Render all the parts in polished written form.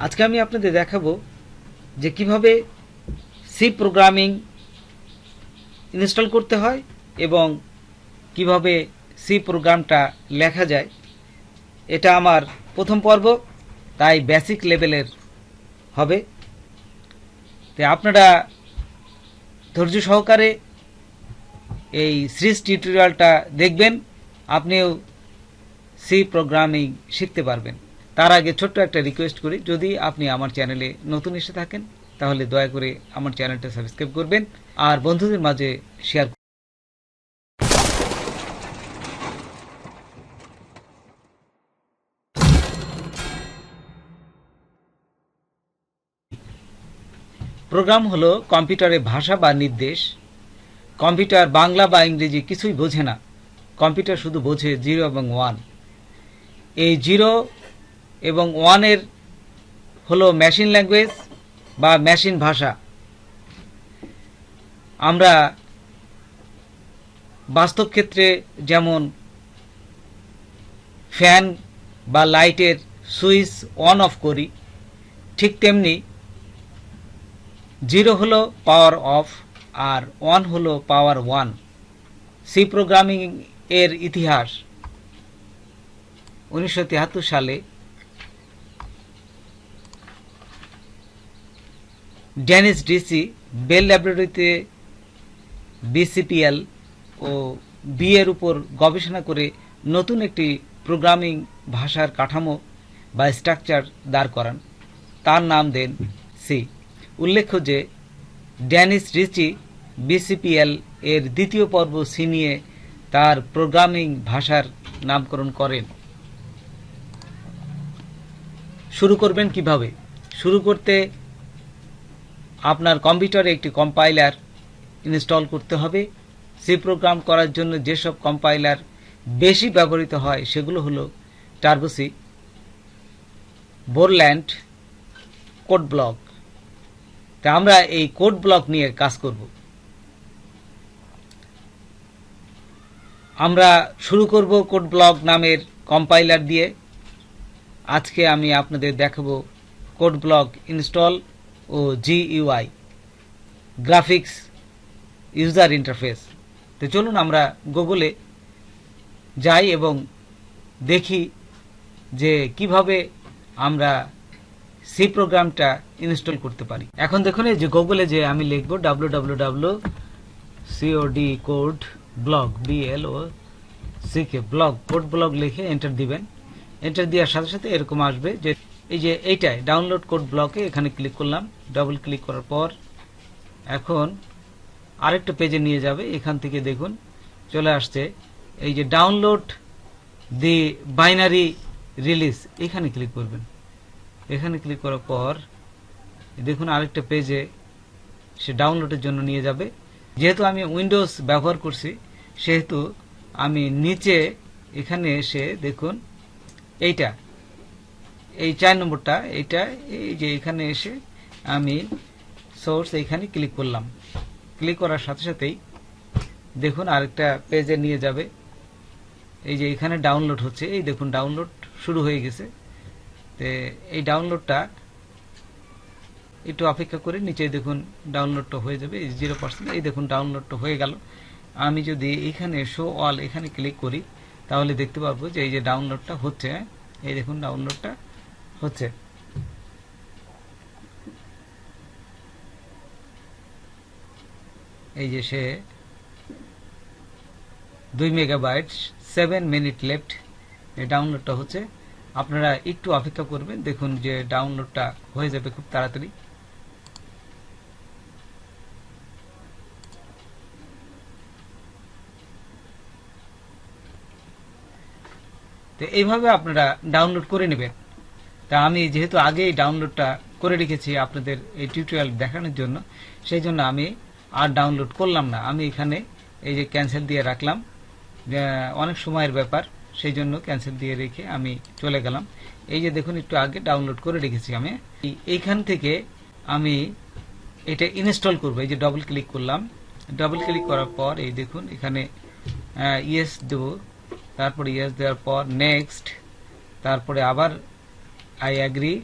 আজকে আমি আপনাদের দেখাবো যে কিভাবে সি প্রোগ্রামিং ইনস্টল করতে হয় এবং কিভাবে সি প্রোগ্রামটা লেখা যায়। এটা আমার প্রথম পর্ব, তাই বেসিক লেভেলের হবে। তো আপনারা ধৈর্য সহকারে এই সিরিজ টিউটোরিয়ালটা দেখবেন, আপনিও সি প্রোগ্রামিং শিখতে পারবেন। তার আগে ছোট্ট একটা রিকোয়েস্ট করি, যদি আপনি আমার চ্যানেলে নতুন এসে থাকেন তাহলে দয়া করে আমার চ্যানেলটা সাবস্ক্রাইব করবেন আর বন্ধুদের মাঝে শেয়ার করবেন। প্রোগ্রাম হলো কম্পিউটারের ভাষা বা নির্দেশ। কম্পিউটার বাংলা বা ইংরেজি কিছুই বোঝে না, কম্পিউটার শুধু বোঝে 0 এবং 1। এই 0 এবং 1 এর হলো মেশিন ল্যাঙ্গুয়েজ বা মেশিন ভাষা। আমরা বাস্তব ক্ষেত্রে যেমন ফ্যান বা লাইটের সুইচ অন অফ করি, ঠিক তেমনি 0 হলো পাওয়ার অফ আর 1 হলো পাওয়ার 1। সি প্রোগ্রামিং এর ইতিহাস 1973 সালে ডেনিস ডিসি বেল ল্যাবরেটরিতে বিসিপিএল ও বি এর উপর গবেষণা করে নতুন একটি প্রোগ্রামিং ভাষার কাঠামো বা স্ট্রাকচার দাঁড় করান। তার নাম দেন সি। উল্লেখ্য যে ডেনিস ডিসি বিসিপিএল এর দ্বিতীয় পর্ব সি নিয়ে তার প্রোগ্রামিং ভাষার নামকরণ করেন। শুরু করবেন কিভাবে? শুরু করতে আপনার কম্পিউটারে একটি কম্পাইলার ইনস্টল করতে হবে। সি প্রোগ্রাম করার জন্য যেসব কম্পাইলার বেশি ব্যবহৃত হয় সেগুলো হলো টার্বোসি, বোরল্যান্ড, কোড ব্লক। তা আমরা এই কোড ব্লক নিয়ে কাজ করব। আমরা শুরু করব কোড ব্লক নামের কম্পাইলার দিয়ে। আজকে আমি আপনাদের দেখাবো কোড ব্লক ইনস্টল ও জিইউআই, গ্রাফিক্স ইউজার ইন্টারফেস। তো চলুন আমরা গুগলে যাই এবং দেখি যে কিভাবে আমরা সি প্রোগ্রামটা ইনস্টল করতে পারি। এখন দেখুন এই যে গুগলে যে আমি লিখব www.codblog ব্লগ কোড ব্লগ লিখে এন্টার দিবেন। এন্টার দেওয়ার সাথে সাথে এরকম আসবে যে এই যে এইটাই ডাউনলোড কোড ব্লকে এখানে ক্লিক করলাম। ডাবল ক্লিক করার পর এখন আরেকটা পেজে নিয়ে যাবে। এখান থেকে দেখুন চলে আসছে এই যে ডাউনলোড দি বাইনারি রিলিজ, এখানে ক্লিক করবেন। এখানে ক্লিক করার পর দেখুন আরেকটা পেজে সে ডাউনলোডের জন্য নিয়ে যাবে। যেহেতু আমি উইন্ডোজ ব্যবহার করছি সেহেতু আমি নিচে এখানে এসে দেখুন এইটা এই 4 নম্বরটা, এইটা এই যে এখানে এসে আমি সোর্স এইখানে ক্লিক করলাম। ক্লিক করার সাথে সাথেই দেখুন আরেকটা পেজে নিয়ে যাবে। এই যে এখানে ডাউনলোড হচ্ছে, এই দেখুন ডাউনলোড শুরু হয়ে গেছে। তো এই ডাউনলোডটা একটু অপেক্ষা করে নিচে দেখুন ডাউনলোডটা হয়ে যাবে 0%। এই দেখুন ডাউনলোডটা হয়ে গেল। আমি যদি এখানে শো অল এখানে ক্লিক করি তাহলে দেখতে পারবো যে এই যে ডাউনলোডটা হচ্ছে। এই দেখুন ডাউনলোডটা হচ্ছে। এই যে সে 2 মেগাবাইট 7 মিনিট লেফট, এই ডাউনলোডটা হচ্ছে। আপনারা একটু অপেক্ষা করবেন, দেখুন যে ডাউনলোডটা হয়ে যাবে খুব তাড়াতাড়ি। তো এইভাবে আপনারা ডাউনলোড করে নেবেন। তা আমি যেহেতু আগেই ডাউনলোডটা করে রেখেছি আপনাদের এই টিউটোরিয়াল দেখানোর জন্য, সেই জন্য আমি আর ডাউনলোড করলাম না। আমি এখানে এই যে ক্যান্সেল দিয়ে রাখলাম, অনেক সময়ের ব্যাপার, সেই জন্য ক্যান্সেল দিয়ে রেখে আমি চলে গেলাম। এই যে দেখুন একটু আগে ডাউনলোড করে রেখেছি আমি। এইখান থেকে আমি এটা ইনস্টল করব। এই যে ডবল ক্লিক করলাম। ডবল ক্লিক করার পর এই দেখুন এখানে ইয়েস দেব, তারপরে ইয়েস দেওয়ার পর নেক্সট, তারপরে আবার আই অ্যাগ্রি,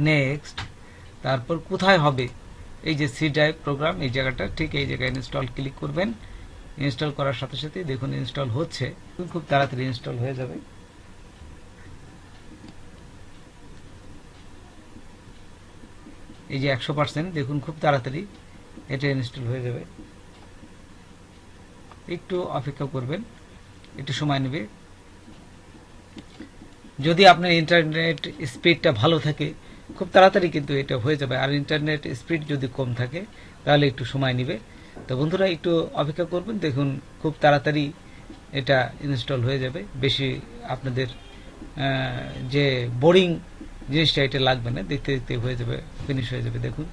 নেক্সট, তারপর কোথায় হবে এই যে সি ড্রাইভ প্রোগ্রাম, এই জায়গাটা ঠিক এই জায়গায় ইনস্টল ক্লিক করবেন। ইনস্টল করার সাথে সাথে দেখুন ইনস্টল হচ্ছে, খুব তাড়াতাড়ি ইনস্টল হয়ে যাবে। এই যে 100% দেখুন খুব তাড়াতাড়ি এটা ইনস্টল হয়ে যাবে। একটু অপেক্ষা করবেন, একটু সময় নেবে। যদি আপনার ইন্টারনেট স্পিডটা ভালো থাকে খুব তাড়াতাড়ি কিন্তু এটা হয়ে যাবে, আর ইন্টারনেট স্পিড যদি কম থাকে তাহলে একটু সময় নেবে। তো বন্ধুরা একটু অপেক্ষা করবেন, দেখুন খুব তাড়াতাড়ি এটা ইনস্টল হয়ে যাবে। বেশি আপনাদের যে বোরিং জিনিসটা এটা লাগবে না, দেখতে দেখতে হয়ে যাবে, ফিনিশ হয়ে যাবে। দেখুন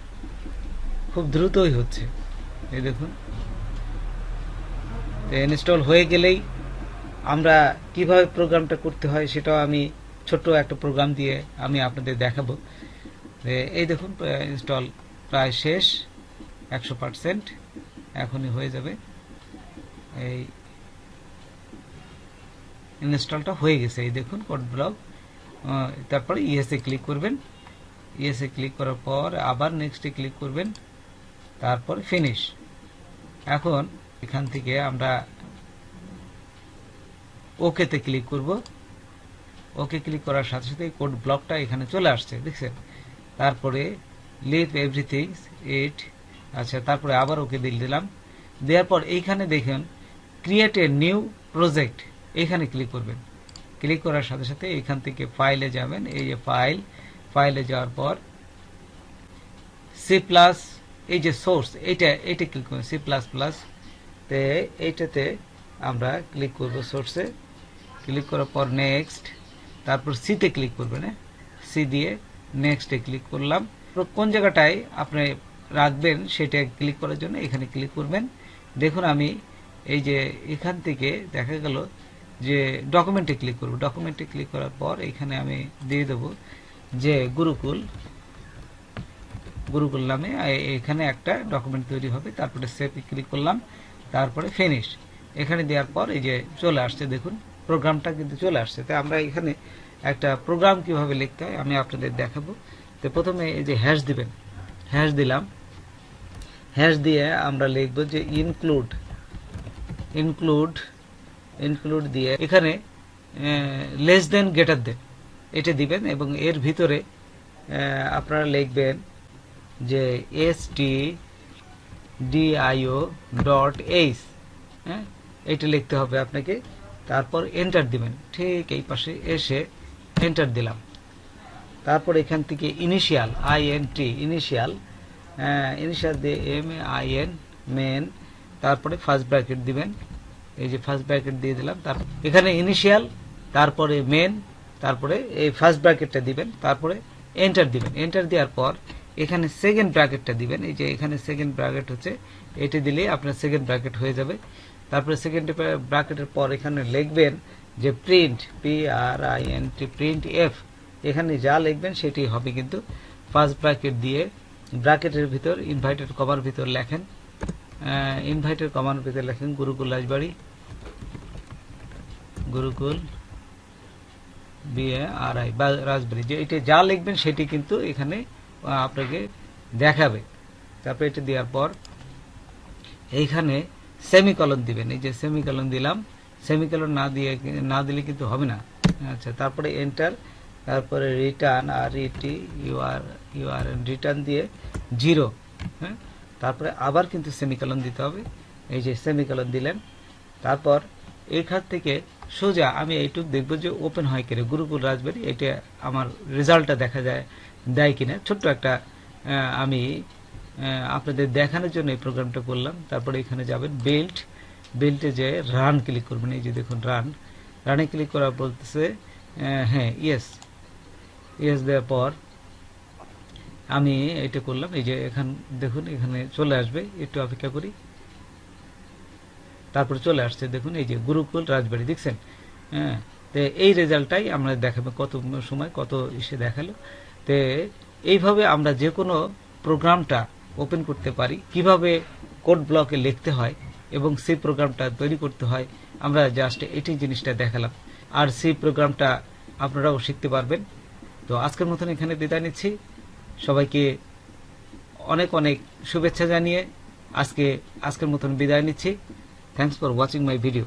খুব দ্রুতই হচ্ছে, এই দেখুন। ইনস্টল হয়ে গেলেই আমরা কিভাবে প্রোগ্রামটা করতে হয় সেটাও আমি ছোট্ট একটা প্রোগ্রাম দিয়ে আমি আপনাদের দেখাবো। এই দেখুন ইনস্টল প্রায় শেষ, 100% এখনই হয়ে যাবে। এই ইনস্টলটা হয়ে গেছে, এই দেখুন কোড ব্লক। তারপরে ইএসএ ক্লিক করবেন। ইএসএ ক্লিক করার পর আবার নেক্সটে ক্লিক করবেন, তারপর ফিনিশ। এখন এখান থেকে আমরা ওকেতে ক্লিক করব। ওকে ক্লিক করার সাথে সাথে কোড ব্লকটা এখানে চলে আসছে, দেখছেন। তারপরে লিভ এভরিথিং ইট, আচ্ছা, তারপরে আবার ওকে দিলাম। দেওয়ার পর এইখানে দেখুন ক্রিয়েট এ নিউ প্রজেক্ট, এখানে ক্লিক করবেন। ক্লিক করার সাথে সাথে এখান থেকে ফাইলে যাবেন, এই যে ফাইলে যাওয়ার পর সি প্লাস, এই যে সোর্স এটা ক্লিক করবেন, সি প্লাস প্লাস। তে এইটাতে আমরা ক্লিক করব, সোর্সে ক্লিক করার পর নেক্সট, তারপর সিতে ক্লিক করবেন। সি দিয়ে নেক্সটে ক্লিক করলাম। কোন জায়গাটায় আপনি রাখবেন সেটা ক্লিক করার জন্য এখানে ক্লিক করবেন। দেখুন আমি এই যে এখান থেকে দেখা গেল যে ডকুমেন্টে ক্লিক করব। ডকুমেন্টে ক্লিক করার পর এখানে আমি দিয়ে দেব যে গুরুকুল নামে এখানে একটা ডকুমেন্ট তৈরি হবে। তারপরে সেভে ক্লিক করলাম, তারপরে ফিনিশ। এখানে দেওয়ার পর এই যে চলে আসছে, দেখুন প্রোগ্রামটা কিন্তু চলে আসছে। তো আমরা এখানে একটা প্রোগ্রাম কিভাবে লিখতে হয় আমি আপনাদের দেখাবো। তো প্রথমে এই যে হ্যাশ দিবেন, হ্যাশ দিলাম। হ্যাশ দিয়ে আমরা লিখব যে ইনক্লুড দিয়ে এখানে লেস দেন গ্রেটার দেন এটা দিবেন, এবং এর ভিতরে আপনারা লিখবেন যে stdio.h, হ্যাঁ, এটা লিখতে হবে আপনাকে। তারপর এন্টার দিবেন, ঠিক এই পাশে এসে এন্টার দিলাম। তারপর এখান থেকে ইনিশিয়াল ইনিশিয়াল দিয়ে MAIN মেন, তারপরে ফার্স্ট ব্র্যাকেট দিবেন। এই যে ফার্স্ট ব্র্যাকেট দিয়ে দিলাম, তারপর এখানে ইনিশিয়াল, তারপরে মেন, তারপরে এই ফার্স্ট ব্র্যাকেটটা দিবেন, তারপরে এন্টার দিবেন। এন্টার দেওয়ার পর এখানে সেকেন্ড ব্র্যাকেটটা দিবেন। এই যে এখানে সেকেন্ড ব্র্যাকেট হচ্ছে, এটা দিলে আপনার সেকেন্ড ব্র্যাকেট হয়ে যাবে। তারপরে সেকেন্ড ব্র্যাকেটের পর এখানে লিখবেন যে প্রিন্ট প্রিন্ট এফ, এখানে যা লিখবেন সেটি হবে। কিন্তু ফার্স্ট ব্র্যাকেট দিয়ে ব্র্যাকেটের ভিতর ইনভাইটেড কমার ভিতর লেখেন, গুরুকুল রাজবাড়ি, গুরুকুল BARI বা রাজবাড়ি, যে এটা যা লিখবেন সেটি কিন্তু এখানে আপনাকে দেখাবে। তারপর এটা দেওয়ার পর এইখানে সেমিকলন দিবেন। এই যে সেমিকলন দিলাম, সেমিকলন না দিলে কিন্তু হবে না। আচ্ছা, তারপরে এন্টার, তারপরে রিটার্ন রিটার্ন দিয়ে 0, হ্যাঁ, তারপরে আবার কিন্তু সেমিকলন দিতে হবে। এই যে সেমিকলন দিলেন। তারপর এখান থেকে সোজা আমি এইটুকু দেখব যে ওপেন হয় কিনা গুরুকুল রাজবাড়ি, এটা আমার রেজাল্টটা দেখা দেয় কিনা। ছোট্ট একটা আমি আপনাদের দেখানোর জন্য এই প্রোগ্রামটা করলাম। তারপরে এখানে যাবেন বিল্টে যে রান ক্লিক করবেন। এই যে দেখুন রানে ক্লিক করা বলতেছে হ্যাঁ, ইয়েস দেওয়ার পর আমি এটা করলাম। এই যে এখান দেখুন এখানে চলে আসবে, একটু অপেক্ষা করি। তারপরে চলে আসছে, দেখুন এই যে গুরুকুল রাজবাড়ি, দেখছেন। হ্যাঁ, তো এই রেজাল্টটাই আমরা দেখাবো, কত সময় কত ইসে দেখালো। তো এইভাবে আমরা যে কোনো প্রোগ্রামটা ওপেন করতে পারি, কিভাবে কোড ব্লকে লিখতে হয় এবং সি প্রোগ্রামটা তৈরি করতে হয়, আমরা জাস্ট এটি জিনিসটা দেখালাম। আর সি প্রোগ্রামটা আপনারাও শিখতে পারবেন। তো আজকের মতন এখানে বিদায় নিচ্ছি। সবাইকে অনেক অনেক শুভেচ্ছা জানিয়ে আজকের মতন বিদায় নিচ্ছি। Thanks for watching my video.